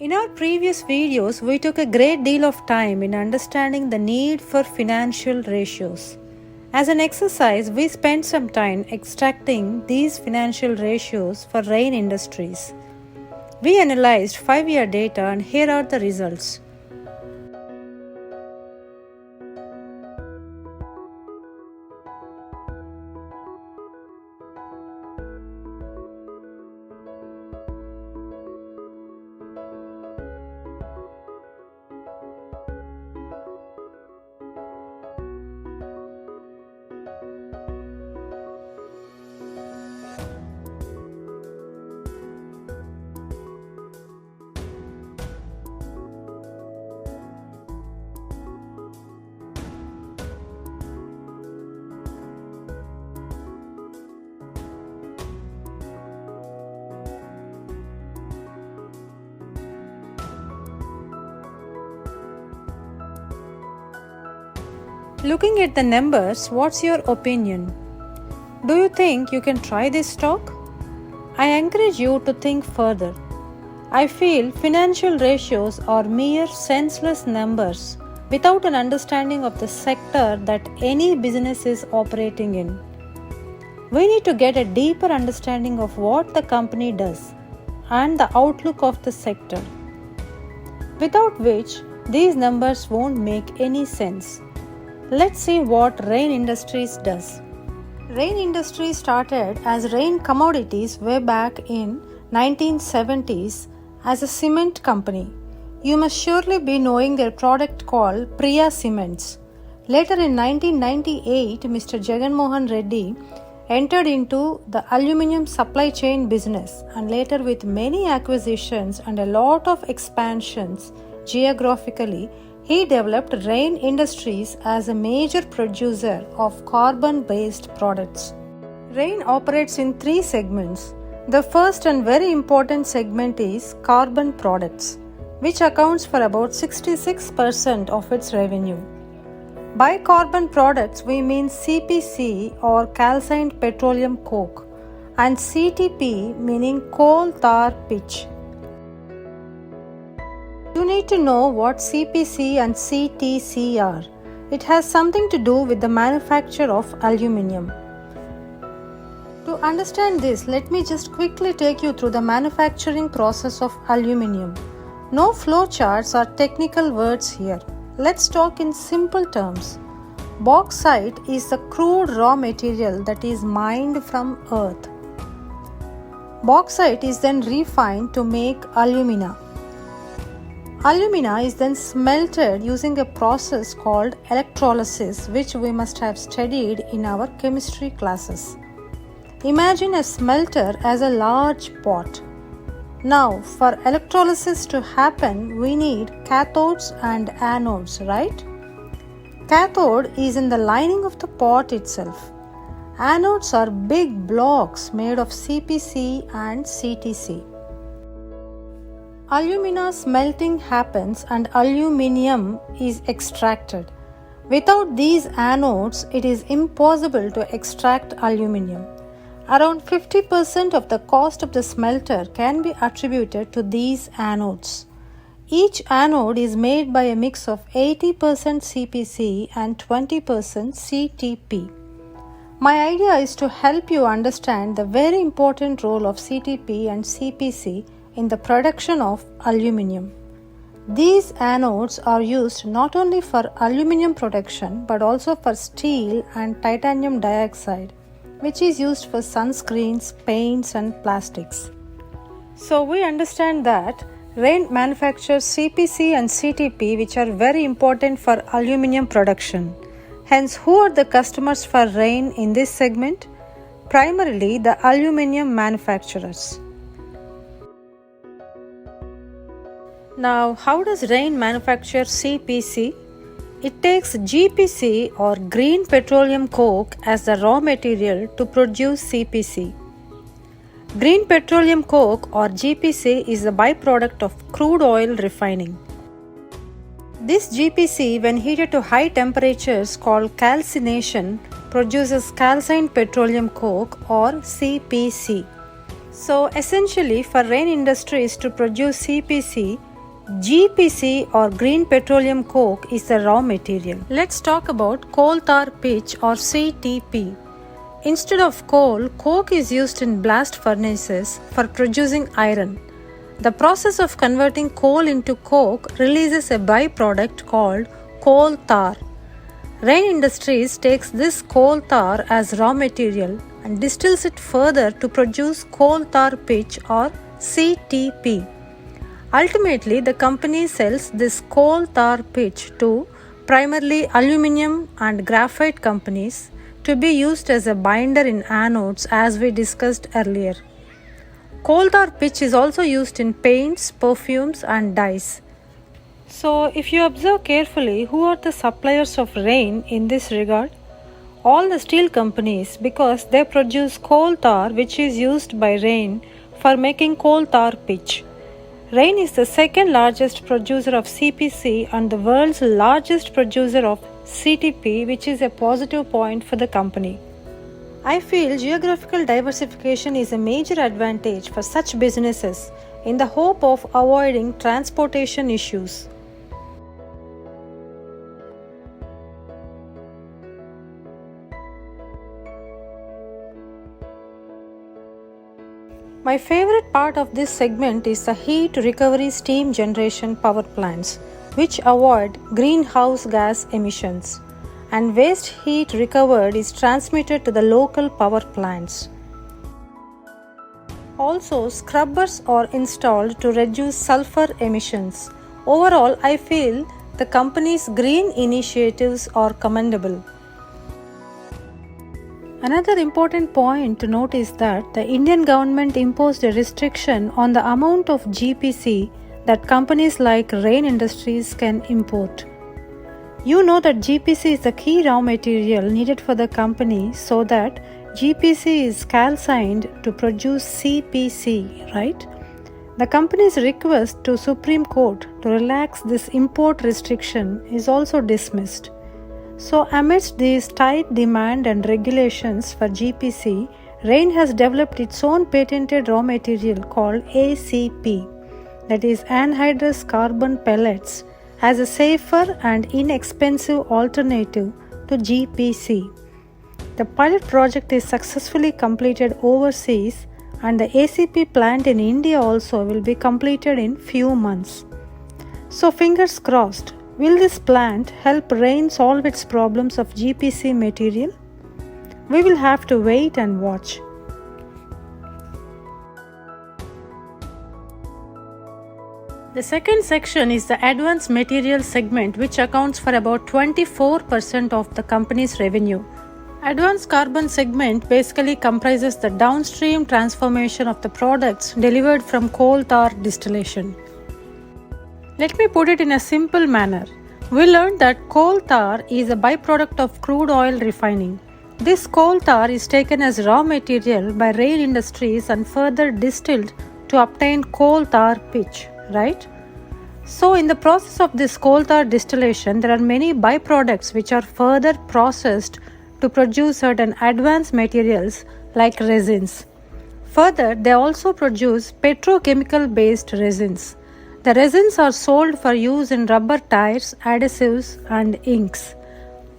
In our previous videos, we took a great deal of time in understanding the need for financial ratios. As an exercise, we spent some time extracting these financial ratios for Rain Industries. We analyzed 5-year data and here are the results. Looking at the numbers, what's your opinion? Do you think you can try this stock? I encourage you to think further. I feel financial ratios are mere senseless numbers without an understanding of the sector that any business is operating in. We need to get a deeper understanding of what the company does and the outlook of the sector, without which these numbers won't make any sense. Let's see what Rain Industries does. Rain Industries started as Rain Commodities way back in 1970s as a cement company. You must surely be knowing their product called Priya Cements. Later in 1998, Mr. Jagan Mohan Reddy entered into the aluminium supply chain business, and later with many acquisitions and a lot of expansions geographically, he developed Rain Industries as a major producer of carbon-based products. Rain operates in 3 segments. The first and very important segment is carbon products, which accounts for about 66% of its revenue. By carbon products, we mean CPC or calcined petroleum coke and CTP meaning coal tar pitch. You need to know what CPC and CTC are. It has something to do with the manufacture of aluminium. To understand this, let me just quickly take you through the manufacturing process of aluminium. No flowcharts or technical words here. Let's talk in simple terms. Bauxite is the crude raw material that is mined from earth. Bauxite is then refined to make alumina. Alumina is then smelted using a process called electrolysis, which we must have studied in our chemistry classes. Imagine a smelter as a large pot. Now, for electrolysis to happen, we need cathodes and anodes, right? Cathode is in the lining of the pot itself. Anodes are big blocks made of CPC and CTC. Alumina smelting happens and aluminium is extracted. Without these anodes, it is impossible to extract aluminium. Around 50% of the cost of the smelter can be attributed to these anodes. Each anode is made by a mix of 80% CPC and 20% CTP. My idea is to help you understand the very important role of CTP and CPC in the production of aluminium. These anodes are used not only for aluminium production but also for steel and titanium dioxide, which is used for sunscreens, paints and plastics. So we understand that Rain manufactures CPC and CTP, which are very important for aluminium production. Hence, who are the customers for Rain in this segment? Primarily the aluminium manufacturers. Now, how does Rain manufacture CPC? It takes GPC or green petroleum coke as the raw material to produce CPC. Green petroleum coke or GPC is the byproduct of crude oil refining. This GPC, when heated to high temperatures called calcination, produces calcined petroleum coke or CPC. So essentially, for Rain Industries to produce CPC, GPC or green petroleum coke is the raw material. Let's talk about coal tar pitch or CTP. Instead of coal, coke is used in blast furnaces for producing iron. The process of converting coal into coke releases a byproduct called coal tar. Rain Industries takes this coal tar as raw material and distills it further to produce coal tar pitch or CTP. Ultimately, the company sells this coal tar pitch to primarily aluminum and graphite companies to be used as a binder in anodes as we discussed earlier. Coal tar pitch is also used in paints, perfumes and dyes. So, if you observe carefully, who are the suppliers of Rain in this regard? All the steel companies, because they produce coal tar which is used by Rain for making coal tar pitch. Rain is the second largest producer of CPC and the world's largest producer of CTP, which is a positive point for the company. I feel geographical diversification is a major advantage for such businesses in the hope of avoiding transportation issues. My favorite part of this segment is the heat recovery steam generation power plants, which avoid greenhouse gas emissions, and waste heat recovered is transmitted to the local power plants. Also, scrubbers are installed to reduce sulfur emissions. Overall, I feel the company's green initiatives are commendable. Another important point to note is that the Indian government imposed a restriction on the amount of GPC that companies like Rain Industries can import. You know that GPC is the key raw material needed for the company so that GPC is calcined to produce CPC, right? The company's request to Supreme Court to relax this import restriction is also dismissed. So, amidst these tight demand and regulations for GPC, Rain has developed its own patented raw material called ACP, that is anhydrous carbon pellets, as a safer and inexpensive alternative to GPC. The pilot project is successfully completed overseas, and the ACP plant in India also will be completed in few months. So, fingers crossed. Will this plant help Rain solve its problems of GPC material? We will have to wait and watch. The second section is the advanced materials segment, which accounts for about 24% of the company's revenue. Advanced carbon segment basically comprises the downstream transformation of the products delivered from coal tar distillation. Let me put it in a simple manner. We learned that coal tar is a byproduct of crude oil refining. This coal tar is taken as raw material by Rain Industries and further distilled to obtain coal tar pitch, right? So, in the process of this coal tar distillation, there are many byproducts which are further processed to produce certain advanced materials like resins. Further, they also produce petrochemical based resins. The resins are sold for use in rubber tires, adhesives, and inks.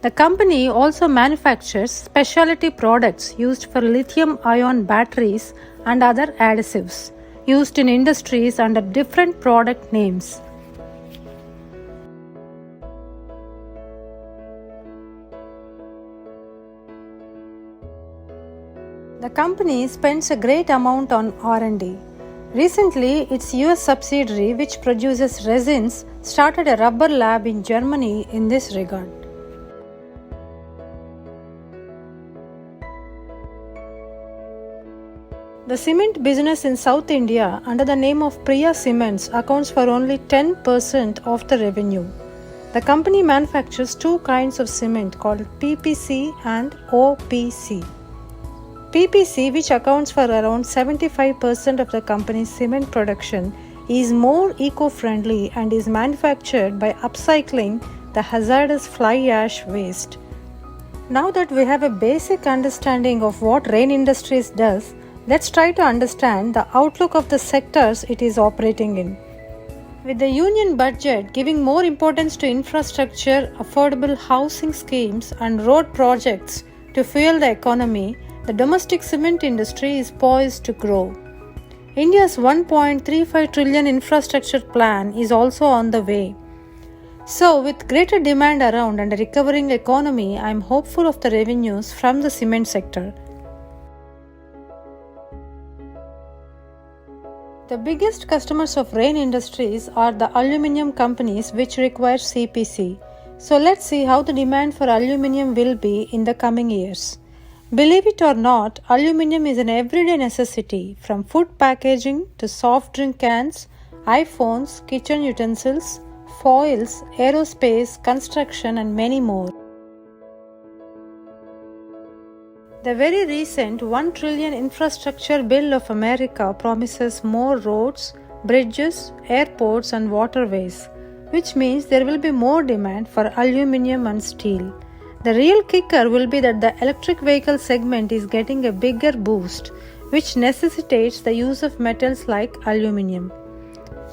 The company also manufactures specialty products used for lithium-ion batteries and other adhesives, used in industries under different product names. The company spends a great amount on R&D. Recently, its US subsidiary, which produces resins, started a rubber lab in Germany in this regard. The cement business in South India under the name of Priya Cements accounts for only 10% of the revenue. The company manufactures two kinds of cement called PPC and OPC. PPC, which accounts for around 75% of the company's cement production, is more eco-friendly and is manufactured by upcycling the hazardous fly ash waste. Now that we have a basic understanding of what Rain Industries does, let's try to understand the outlook of the sectors it is operating in. With the union budget giving more importance to infrastructure, affordable housing schemes, and road projects to fuel the economy, the domestic cement industry is poised to grow. India's 1.35 trillion infrastructure plan is also on the way. So, with greater demand around and a recovering economy, I am hopeful of the revenues from the cement sector. The biggest customers of Rain Industries are the aluminium companies which require CPC. So let's see how the demand for aluminium will be in the coming years. Believe it or not, aluminium is an everyday necessity from food packaging to soft drink cans, iPhones, kitchen utensils, foils, aerospace, construction and many more. The very recent 1 trillion infrastructure bill of America promises more roads, bridges, airports and waterways, which means there will be more demand for aluminium and steel. The real kicker will be that the electric vehicle segment is getting a bigger boost, which necessitates the use of metals like aluminium.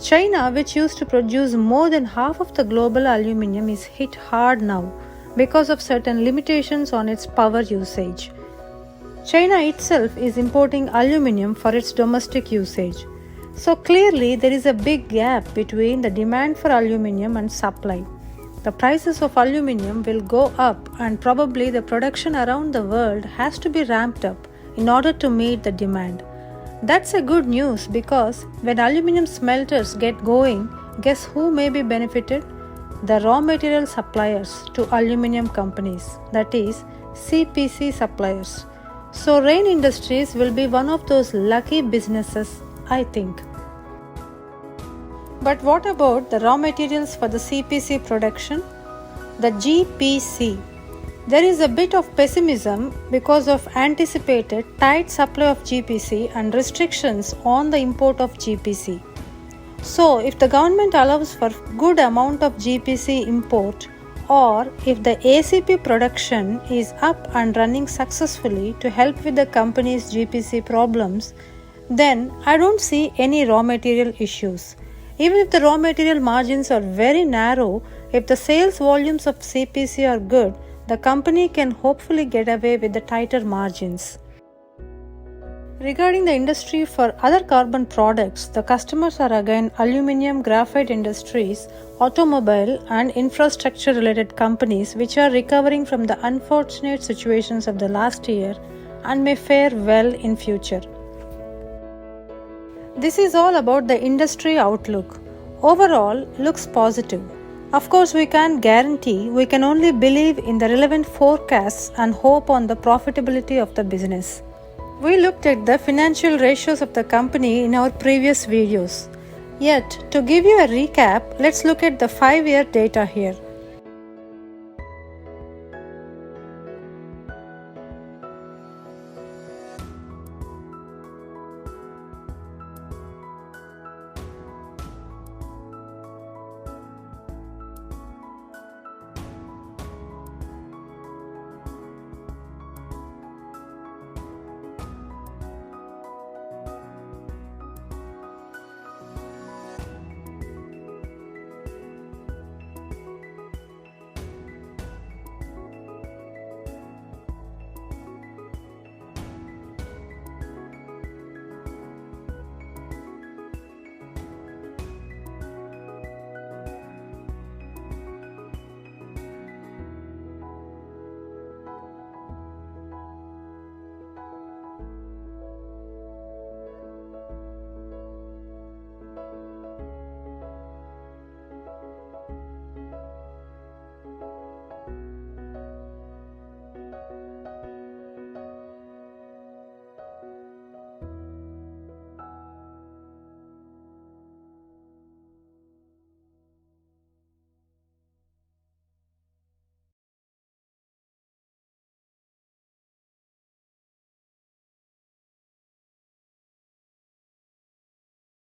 China, which used to produce more than half of the global aluminium, is hit hard now because of certain limitations on its power usage. China itself is importing aluminium for its domestic usage. So clearly there is a big gap between the demand for aluminium and supply. The prices of aluminium will go up and probably the production around the world has to be ramped up in order to meet the demand. That's a good news because when aluminium smelters get going, guess who may be benefited? The raw material suppliers to aluminium companies, that is CPC suppliers. So Rain Industries will be one of those lucky businesses, I think. But what about the raw materials for the CPC production? The GPC. There is a bit of pessimism because of anticipated tight supply of GPC and restrictions on the import of GPC. So if the government allows for good amount of GPC import, or if the ACP production is up and running successfully to help with the company's GPC problems, then I don't see any raw material issues. Even if the raw material margins are very narrow, if the sales volumes of CPC are good, the company can hopefully get away with the tighter margins. Regarding the industry for other carbon products, the customers are again aluminium, graphite industries, automobile and infrastructure related companies which are recovering from the unfortunate situations of the last year and may fare well in future. This is all about the industry outlook. Overall, looks positive. Of course, we can't guarantee, we can only believe in the relevant forecasts and hope on the profitability of the business. We looked at the financial ratios of the company in our previous videos. Yet, to give you a recap, let's look at the 5-year data here.